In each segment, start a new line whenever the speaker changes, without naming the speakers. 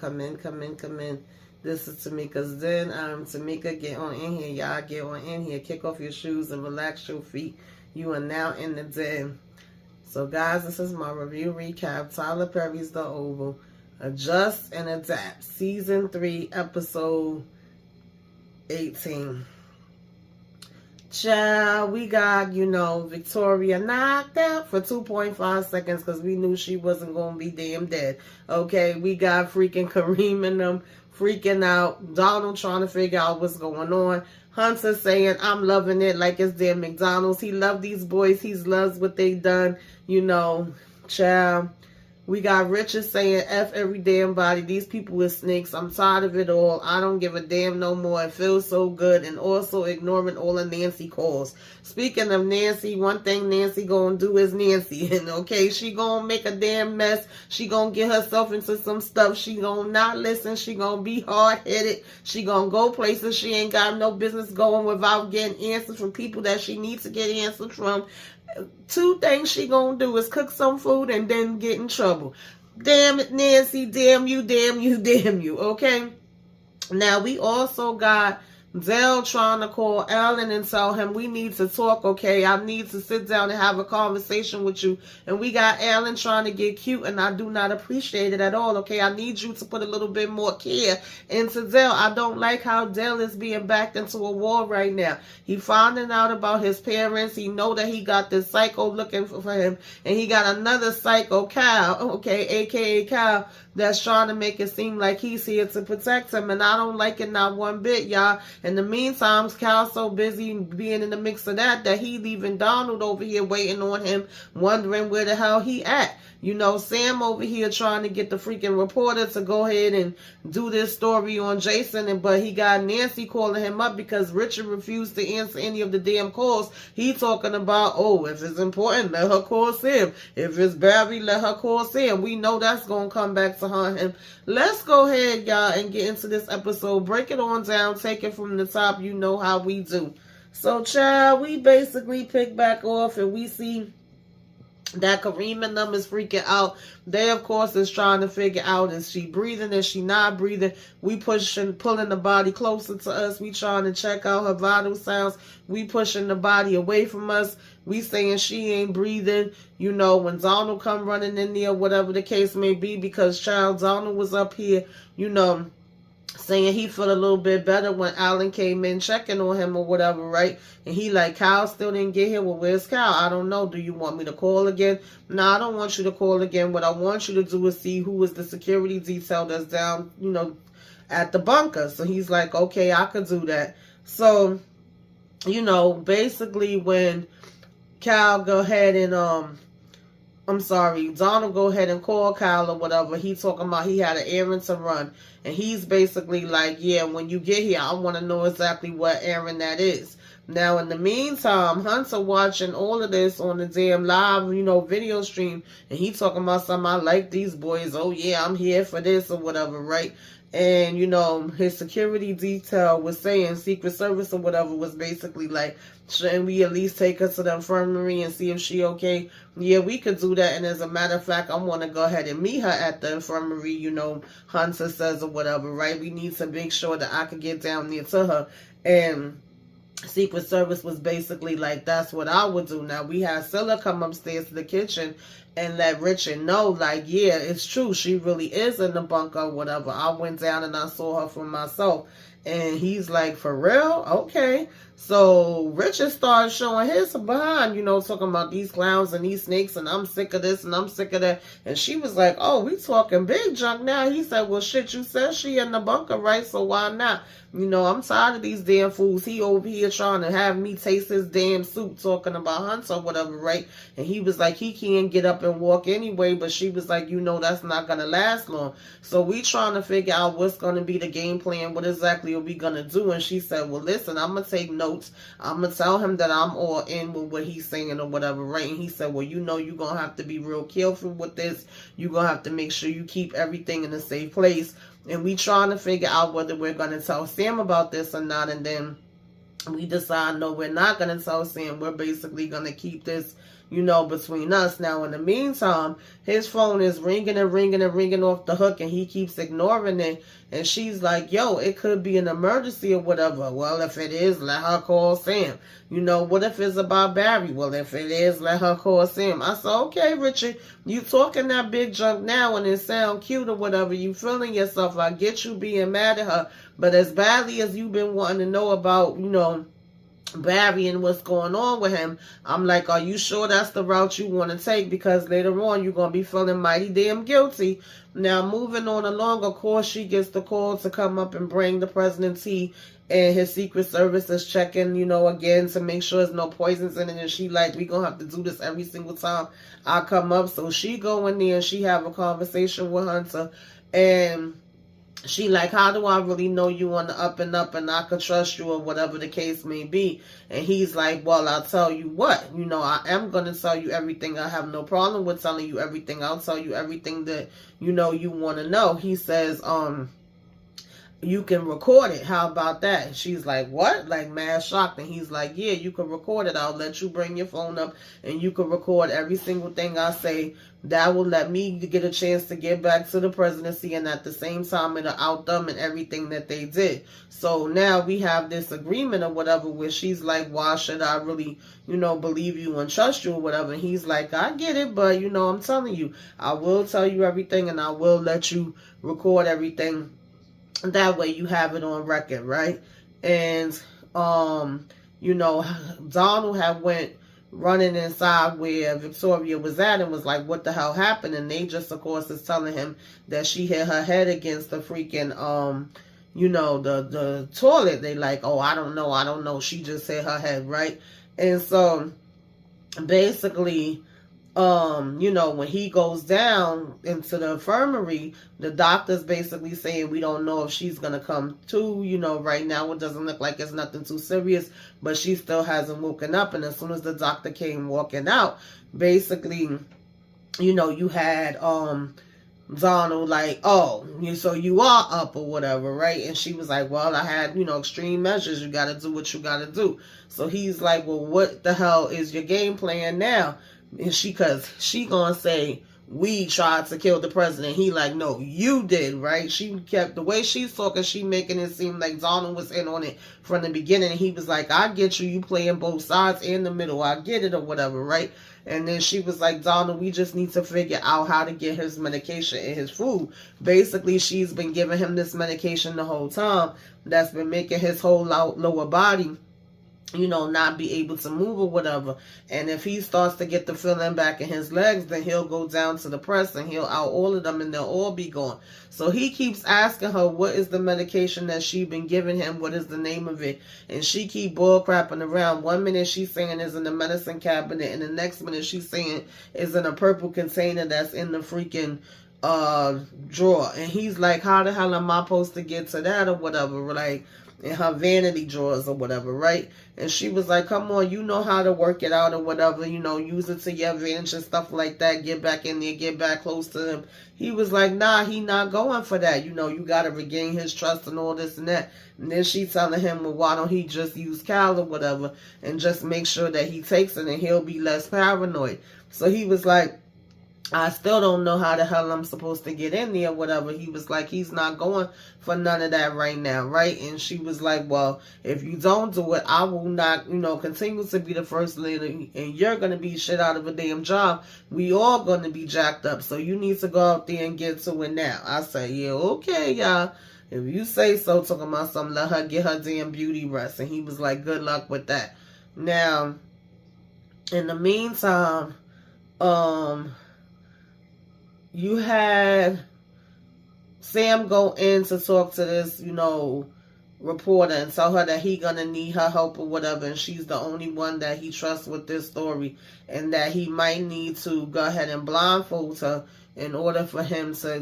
come in. This is Tamika's Den. Tamika, get on in here, y'all. Get on in here. Kick off your shoes and relax your feet. You are now in the den. So, guys, this is my review recap. Tyler Perry's The Oval. Adjust and Adapt. Season 3, Episode 18. Child, we got, Victoria knocked out for 2.5 seconds because we knew she wasn't going to be damn dead. Okay, we got freaking Kareem and them freaking out. Donald trying to figure out what's going on. Hunter saying, I'm loving it like it's damn McDonald's. He loved these boys. He loves what they done. Child. We got Richard saying, F every damn body. These people are snakes. I'm tired of it all. I don't give a damn no more. It feels so good. And also ignoring all of Nancy calls. Speaking of Nancy, one thing Nancy gonna do is Nancy. And okay, she gonna make a damn mess. She gonna get herself into some stuff. She gonna not listen. She gonna be hard-headed. She gonna go places she ain't got no business going without getting answers from people that she needs to get answers from. Two things she gonna do is cook some food and then get in trouble. Damn it, Nancy. Damn you, okay? Now, we also got Dale trying to call Alan and tell him we need to talk, okay? I need to sit down and have a conversation with you. And we got Alan trying to get cute, and I do not appreciate it at all, okay? I need you to put a little bit more care into Dale. I don't like how Dale is being backed into a wall right now. He finding out about his parents. He know that he got this psycho looking for him, and he got another psycho, Kyle, okay, a.k.a. Kyle, that's trying to make it seem like he's here to protect him, and I don't like it not one bit, y'all. In the meantime, Cal's so busy being in the mix of that he leaving Donald over here waiting on him, wondering where the hell he at. Sam over here trying to get the freaking reporter to go ahead and do this story on Jason, but he got Nancy calling him up because Richard refused to answer any of the damn calls. He talking about, if it's important, let her call Sam. If it's Barry, let her call Sam. We know that's going to come back to haunt him. Let's go ahead, y'all, and get into this episode. Break it on down. Take it from the top. You know how we do. So, child, we basically pick back off and we see that Kareem and them is freaking out. They, of course, is trying to figure out, is she breathing? Is she not breathing? We pulling the body closer to us. We trying to check out her vital sounds. We pushing the body away from us. We saying she ain't breathing. When Donald come running in there, whatever the case may be, because child Donald was up here, saying he felt a little bit better when Alan came in checking on him or whatever, right? And he like, Kyle still didn't get here. Well, where's Kyle? I don't know. Do you want me to call again? No, I don't want you to call again. What I want you to do is see who is the security detail that's down, at the bunker. So he's like, okay, I could do that. So, basically when Kyle go ahead and, Donald go ahead and call Kyle or whatever. He talking about he had an errand to run. And he's basically like, yeah, when you get here, I want to know exactly what errand that is. Now, in the meantime, Hunter watching all of this on the damn live, video stream. And he talking about something, I like these boys. Oh, yeah, I'm here for this or whatever, right? And, his security detail was saying, Secret Service or whatever, was basically like, shouldn't we at least take her to the infirmary and see if she okay? Yeah, we could do that. And as a matter of fact, I want to go ahead and meet her at the infirmary, Hunter says or whatever, right? We need to make sure that I could get down there to her. And Secret Service was basically like, that's what I would do. Now, we had Scylla come upstairs to the kitchen and let Richard know, like, yeah, it's true. She really is in the bunker or whatever. I went down and I saw her for myself. And he's like, for real? Okay. So Richard started showing his behind, talking about these clowns and these snakes, and I'm sick of this and I'm sick of that. And she was like, oh, we talking big junk now. He said, well, shit, you said she in the bunker, right? So why not? I'm tired of these damn fools. He over here trying to have me taste his damn soup, talking about Hunter or whatever, right? And he was like, he can't get up and walk anyway. But she was like, that's not going to last long. So we trying to figure out what's going to be the game plan. What exactly are we going to do? And she said, well, listen, I'm going to take notes. I'm going to tell him that I'm all in with what he's saying or whatever, right? And he said, well, you're going to have to be real careful with this. You're going to have to make sure you keep everything in a safe place. And we trying to figure out whether we're going to tell Sam about this or not. And then we decide, no, we're not going to tell Sam. We're basically going to keep this, between us. Now, in the meantime, his phone is ringing and ringing and ringing off the hook, and he keeps ignoring it. And she's like, yo, it could be an emergency or whatever. Well, if it is, let her call Sam. What if it's about Barry? Well, if it is, let her call Sam. I said, okay, Richard, you talking that big junk now and it sound cute or whatever. You feeling yourself. I get you being mad at her. But as badly as you've been wanting to know about, Barry and what's going on with him, I'm like, are you sure that's the route you want to take? Because later on, you're going to be feeling mighty damn guilty. Now, moving on along, of course, she gets the call to come up and bring the president tea, and his Secret Service is checking, again, to make sure there's no poisons in it. And she like, we going to have to do this every single time I come up. So she go in there and she have a conversation with Hunter, and she like, how do I really know you on the up and I could trust you or whatever the case may be? And he's like, well, I'll tell you what, I am going to tell you everything. I have no problem with telling you everything. I'll tell you everything that, you want to know. He says, you can record it. How about that? And she's like, what? Like, mad shocked. And he's like, yeah, you can record it. I'll let you bring your phone up and you can record every single thing I say. That will let me get a chance to get back to the presidency, and at the same time it'll out them and everything that they did. So now we have this agreement or whatever where she's like, why should I really, believe you and trust you or whatever? And he's like, I get it, but I'm telling you, I will tell you everything and I will let you record everything. That way you have it on record, right? And Donald had went running inside where Victoria was at and was like, what the hell happened? And they just, of course, is telling him that she hit her head against the freaking, the toilet. They like, oh, I don't know. She just hit her head, right? And so basically, when he goes down into the infirmary, the doctor's basically saying, we don't know if she's going to come to, right now it doesn't look like it's nothing too serious, but she still hasn't woken up. And as soon as the doctor came walking out, basically, you had, Donald like, oh, so you are up or whatever, right? And she was like, well, I had, extreme measures. You got to do what you got to do. So he's like, well, what the hell is your game plan now? And cause she gonna say, we tried to kill the president. He like, no, you did, right? She kept, the way she's talking, she making it seem like Donald was in on it from the beginning. He was like, I get you. You playing both sides in the middle. I get it or whatever, right? And then she was like, Donald, we just need to figure out how to get his medication and his food. Basically, she's been giving him this medication the whole time that's been making his whole lower body, not be able to move or whatever. And if he starts to get the feeling back in his legs, then he'll go down to the press and he'll out all of them and they'll all be gone. So he keeps asking her, what is the medication that she been giving him? What is the name of it? And she keep bull crapping around. 1 minute she's saying it's in the medicine cabinet, and the next minute she's saying it's in a purple container that's in the freaking drawer. And he's like, how the hell am I supposed to get to that or whatever? Like, in her vanity drawers or whatever, right? And she was like, come on, you know how to work it out or whatever, use it to your advantage and stuff like that. Get back in there, get back close to him. He was like, nah, he not going for that. You got to regain his trust and all this and that. And then she telling him, well, why don't he just use Cal or whatever and just make sure that he takes it and he'll be less paranoid. So he was like, I still don't know how the hell I'm supposed to get in there, whatever. He was like, he's not going for none of that right now, right? And she was like, well, if you don't do it, I will not, continue to be the first lady, and you're going to be shit out of a damn job. We all going to be jacked up, so you need to go out there and get to it now. I said, yeah, okay, y'all. If you say so, talking about something, let her get her damn beauty rest. And he was like, good luck with that. Now, in the meantime, you had Sam go in to talk to this, reporter and tell her that he gonna need her help or whatever, and she's the only one that he trusts with this story, and that he might need to go ahead and blindfold her in order for him to,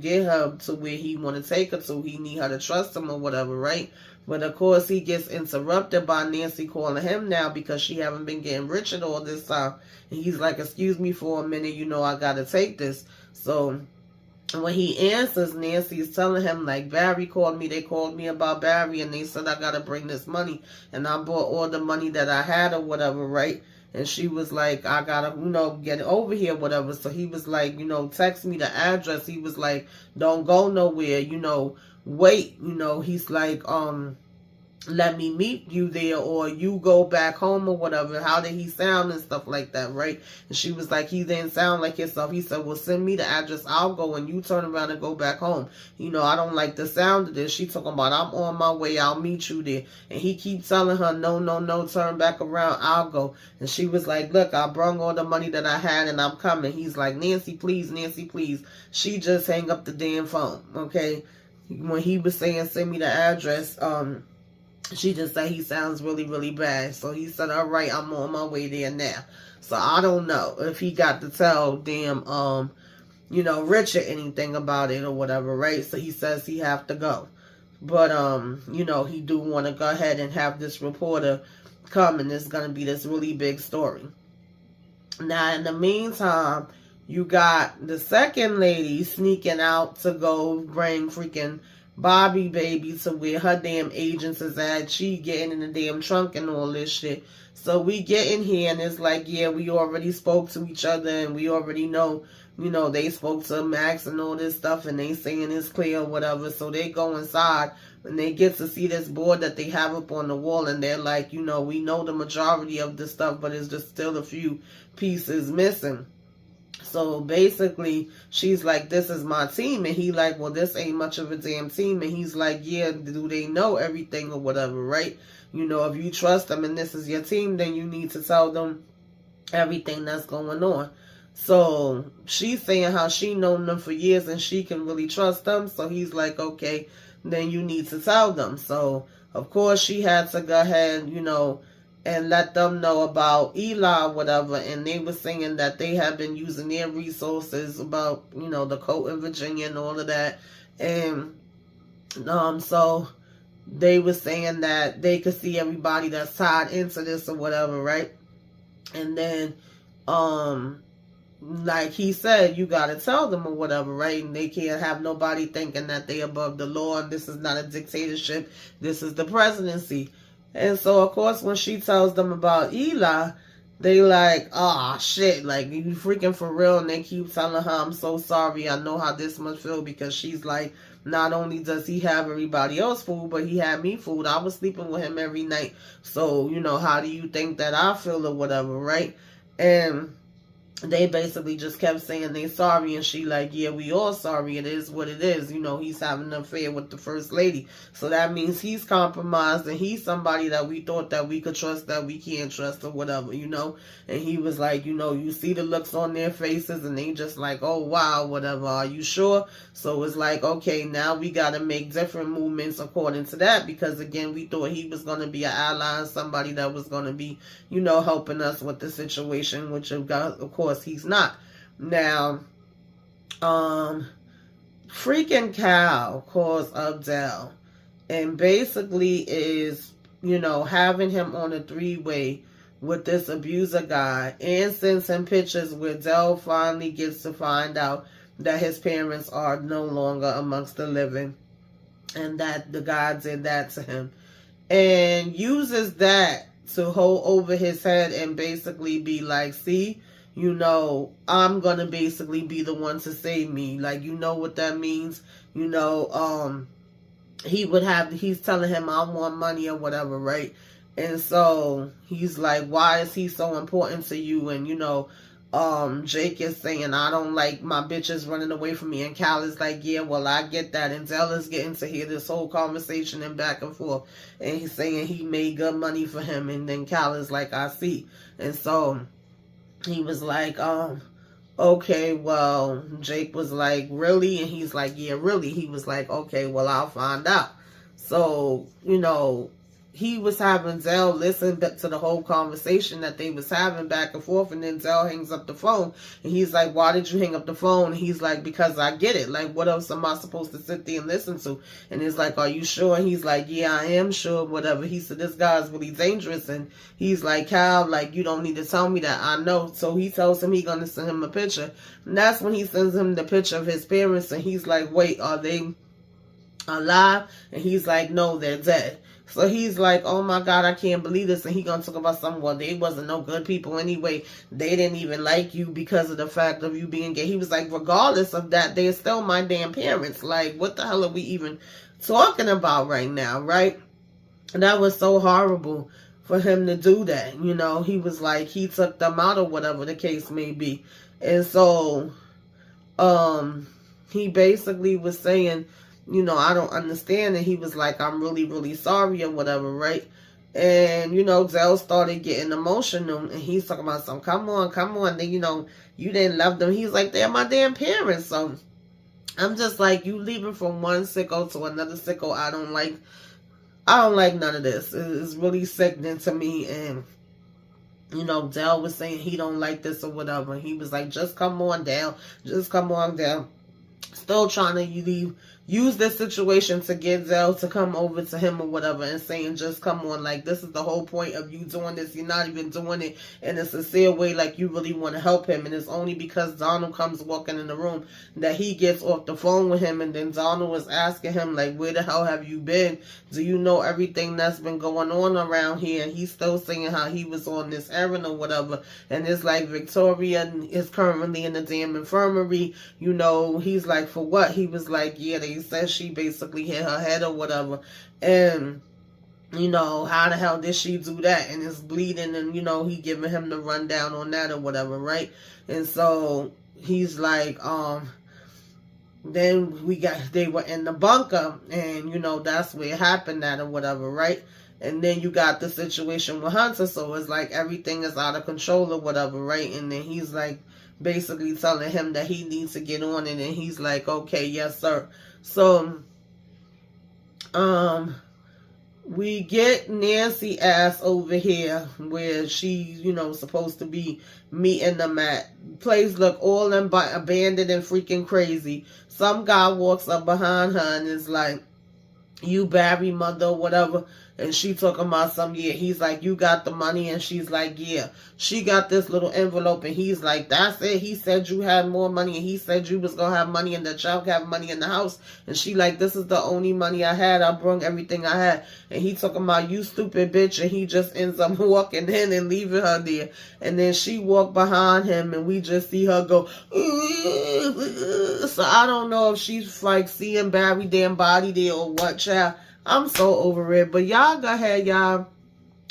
get her to where he want to take her to. He need her to trust him or whatever, right? But of course he gets interrupted by Nancy calling him now because she haven't been getting Richard all this time. And he's like, excuse me for a minute, I gotta take this. So when he answers, Nancy is telling him, like, Barry called me. They called me about Barry, and they said I got to bring this money. And I brought all the money that I had or whatever, right? And she was like, I gotta, get over here, whatever. So he was like, text me the address. He was like, don't go nowhere, wait, he's like, let me meet you there, or you go back home, or whatever. How did he sound and stuff like that, right? And she was like, he didn't sound like himself. He said, well, send me the address, I'll go, and you turn around and go back home. I don't like the sound of this. She talking about, I'm on my way, I'll meet you there. And he keeps telling her, no, no, no, turn back around, I'll go. And she was like, look, I brung all the money that I had and I'm coming. He's like, Nancy, please, Nancy, please. She just hang up the damn phone, okay? When he was saying, send me the address, she just said he sounds really, really bad. So he said, all right, I'm on my way there now. So I don't know if he got to tell damn, Richard anything about it or whatever, right? So he says he have to go. But, he do want to go ahead and have this reporter come, and it's going to be this really big story. Now, in the meantime, you got the second lady sneaking out to go bring freaking Bobby baby to where her damn agents is at. She getting in the damn trunk and all this shit. So we get in here and it's like, yeah, we already spoke to each other and we already know, they spoke to Max and all this stuff and they saying it's clear or whatever. So they go inside and they get to see this board that they have up on the wall, and they're like, we know the majority of the stuff, but it's just still a few pieces missing. So basically, she's like, this is my team. And he like, well, this ain't much of a damn team. And he's like, yeah, do they know everything or whatever, right? If you trust them and this is your team, then you need to tell them everything that's going on. So she's saying how she known them for years and she can really trust them. So he's like, okay, then you need to tell them. So, of course, she had to go ahead, and let them know about Eli, whatever. And they were saying that they have been using their resources about, the court in Virginia and all of that. And so they were saying that they could see everybody that's tied into this or whatever, right? And then, like he said, you got to tell them or whatever, right? And they can't have nobody thinking that they above the law and this is not a dictatorship. This is the presidency. And so, of course, when she tells them about Eli, they like, oh, shit, like, you freaking for real? And they keep telling her, I'm so sorry, I know how this must feel, because she's like, not only does he have everybody else food, but he had me food. I was sleeping with him every night. So, how do you think that I feel or whatever, right? And they basically just kept saying they sorry, and she like, yeah, we all sorry. It is what it is. He's having an affair with the first lady. So that means he's compromised, and he's somebody that we thought that we could trust that we can't trust or whatever, And he was like, you see the looks on their faces, and they just like, oh, wow, whatever. Are you sure? So it's like, okay, now we got to make different movements according to that, because, again, we thought he was going to be an ally and somebody that was going to be, helping us with the situation, which, of course, he's not. Now, freaking Cal calls Abdel and basically is, having him on a three-way with this abuser guy, and sends him pictures where Dell finally gets to find out that his parents are no longer amongst the living and that the guy did that to him, and uses that to hold over his head and basically be like, see, I'm going to basically be the one to save me. Like, what that means? He's telling him, I want money or whatever, right? And so he's like, why is he so important to you? And, Jake is saying, I don't like my bitches running away from me. And Cal is like, yeah, well, I get that. And Dell is getting to hear this whole conversation and back and forth. And he's saying he made good money for him. And then Cal is like, I see. And so he was like, okay, well, Jake was like, really? And he's like, yeah, really. He was like, okay, well, I'll find out. So, he was having Zell listen to the whole conversation that they was having back and forth, and then Zell hangs up the phone, and he's like, why did you hang up the phone? And he's like, because I get it. Like, what else am I supposed to sit there and listen to? And he's like, are you sure? And he's like, yeah, I am sure, whatever. He said, this guy's really dangerous, and he's like, Cal, like, you don't need to tell me that. I know. So he tells him he's going to send him a picture, and that's when he sends him the picture of his parents, and he's like, wait, are they alive? And he's like, no, they're dead. So he's like, oh my God, I can't believe this. And he gonna talk about something, well, they wasn't no good people anyway. They didn't even like you because of the fact of you being gay. He was like, regardless of that, they're still my damn parents. Like, what the hell are we even talking about right now, right? And that was so horrible for him to do that. You know, he was like, he took them out or whatever the case may be. And so, he basically was saying, you know, I don't understand. And he was like, I'm really, really sorry or whatever, right? And, you know, Dell started getting emotional. And he's talking about some, come on. Then, you know, you didn't love them. He's like, they're my damn parents. So I'm just like, you leaving from one sicko to another sicko. I don't like none of this. It's really sickening to me. And, you know, Dell was saying he don't like this or whatever. He was like, just come on down. Just come on down. Still trying to use this situation to get Zell to come over to him or whatever, and saying, just come on, like, this is the whole point of you doing this. You're not even doing it in a sincere way, like you really want to help him. And it's only because Donald comes walking in the room that he gets off the phone with him. And then Donald was asking him, like, where the hell have you been? Do you know everything that's been going on around here? And he's still saying how he was on this errand or whatever. And it's like, Victoria is currently in the damn infirmary. You know, he's like, for what? He was like, yeah, they said she basically hit her head or whatever. And, you know, how the hell did she do that? And it's bleeding, and, you know, he giving him the rundown on that or whatever, right? And so he's like, then they were in the bunker, and, you know, that's where it happened at or whatever, right? And then you got the situation with Hunter, so it's like everything is out of control or whatever, right? And then he's like, basically telling him that he needs to get on it, and he's like, okay, yes, sir. So, we get Nancy ass over here where she's, you know, supposed to be meeting them at. Place look all abandoned and freaking crazy. Some guy walks up behind her and is like, you Barry mother or whatever. And she talking about some, yeah. He's like, you got the money? And she's like, yeah. She got this little envelope, and he's like, that's it. He said you had more money, and he said you was going to have money, and the child have money in the house. And she like, this is the only money I had. I brung everything I had. And he talking about, you stupid bitch. And he just ends up walking in and leaving her there. And then she walked behind him, and we just see her go, so I don't know if she's like seeing Barry damn body there or what, child. I'm so over it. But y'all go ahead, y'all.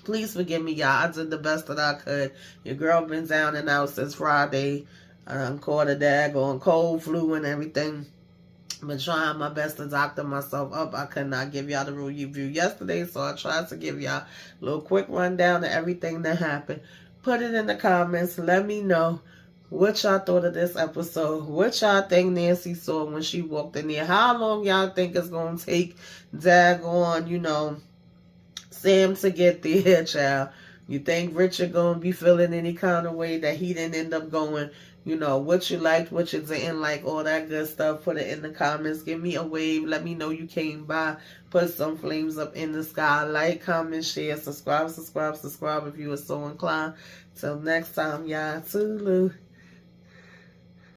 Please forgive me, y'all. I did the best that I could. Your girl been down and out since Friday. I caught a daggone cold, flu, and everything. Been trying my best to doctor myself up. I could not give y'all the real review yesterday, so I tried to give y'all a little quick rundown of everything that happened. Put it in the comments. Let me know what y'all thought of this episode. What y'all think Nancy saw when she walked in there. How long y'all think it's going to take daggone, you know, Sam to get there, child? You think Richard going to be feeling any kind of way that he didn't end up going? You know, what you liked, what you didn't like, all that good stuff. Put it in the comments. Give me a wave. Let me know you came by. Put some flames up in the sky. Like, comment, share, subscribe if you are so inclined. Till next time, y'all. Toodaloo.